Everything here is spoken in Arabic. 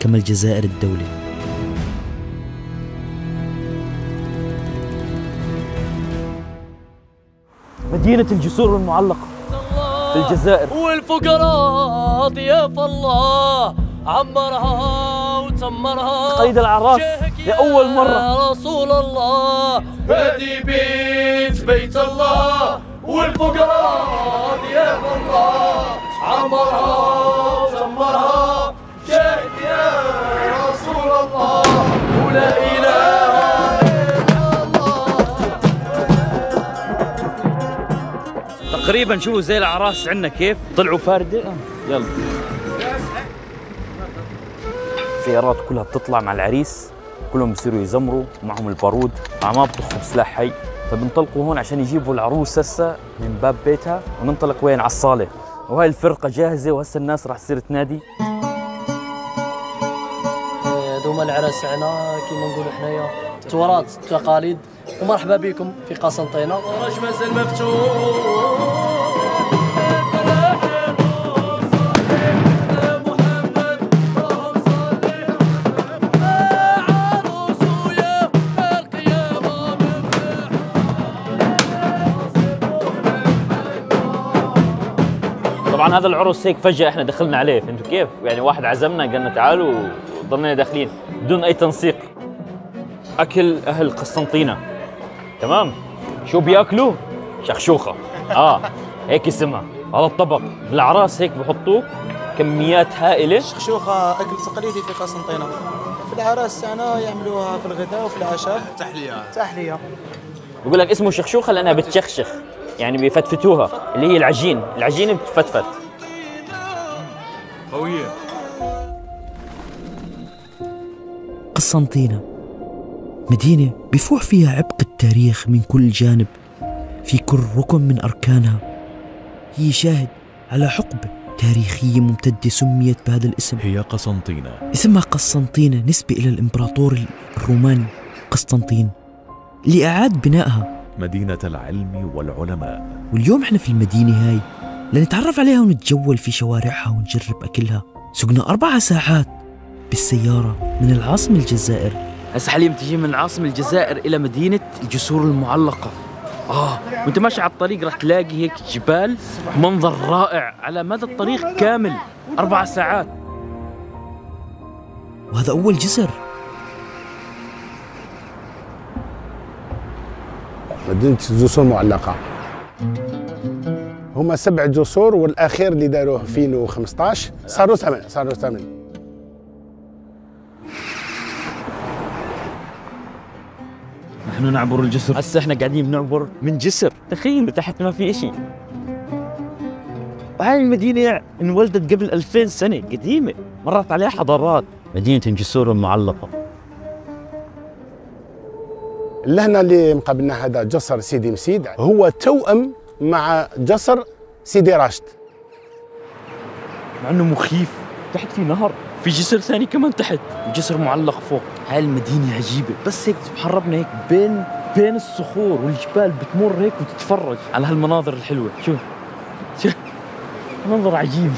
كما الجزائر الدولة. مدينة الجسور المعلقة في الجزائر. والفقراء ضياف الله عمرها وتمرها. قيد العراس لأول مرة. يا رسول الله هدي بيت الله، والفقراء ضياف الله عمرها وتمرها. شاهد يا رسول الله ولا إله إلا الله. تقريبا شوفوا زي الأعراس عندنا كيف طلعوا فاردة. يلا السيارات كلها بتطلع مع العريس، كلهم بصيروا يزمروا معهم البارود، ما بتخرج سلاح حي. فبنطلقوا هون عشان يجيبوا العروس هسه من باب بيتها، وننطلق وين؟ على الصالة. وهاي الفرقة جاهزة، وهسه الناس راح تصير تنادي. دوما العرس عنا كيما نقولوا حنايا توراث تقاليد، ومرحبا بكم في قسنطينة. ورج مازال مفتوح. طبعا هذا العرس هيك فجأة احنا دخلنا عليه، فهمتوا كيف؟ يعني واحد عزمنا قالنا تعالوا وضلنا داخلين بدون اي تنسيق. اكل اهل قسنطينة تمام. شو بياكلوا؟ شخشوخة. هيك اسمها. هذا الطبق بالاعراس هيك بحطوه كميات هائلة. شخشوخة اكل تقليدي في قسنطينة. في العراس تاعنا يعملوها في الغداء وفي العشاء. تحلية. بقول لك اسمه شخشوخة لانها بتشخشخ، يعني بيفتفتوها، اللي هي العجين بتفتفت. قوية. قسنطينة مدينة بفوح فيها عبق التاريخ من كل جانب، في كل ركن من أركانها. هي شاهد على حقبة تاريخية ممتدة سميت بهذا الاسم. هي قسنطينة. اسمها قسنطينة نسبة إلى الإمبراطور الروماني قسطنطين اللي أعاد بنائها، مدينة العلم والعلماء. واليوم احنا في المدينة هاي لنتعرف عليها ونتجول في شوارعها ونجرب أكلها. سقنا 4 ساعات بالسيارة من العاصمة الجزائر. هسه حليم تجي من عاصمة الجزائر إلى مدينة الجسور المعلقة. وانت ماشي على الطريق راح تلاقي هيك جبال، منظر رائع على مدى الطريق كامل 4 ساعات. وهذا أول جسر. مدينة الجسور المعلقة هما 7 جسور، والأخير اللي داروه 2015 صاروا 8. نحن نعبر الجسر. هسه احنا قاعدين بنعبر من جسر، تخيلوا تحت ما في شيء. هاي المدينة انولدت قبل 2000 سنة، قديمة، مرت عليها حضارات. مدينة الجسور المعلقة. اللهنا اللي مقابلنا هذا جسر سيدي مسيد، هو توأم مع جسر سيدي راشد، مع انه مخيف. تحت في نهر، في جسر ثاني كمان تحت، جسر معلق فوق. هاي المدينة عجيبة، بس هيك محربنا هيك بين الصخور والجبال، بتمر هيك وتتفرج على هالمناظر الحلوة. شوف منظر عجيب.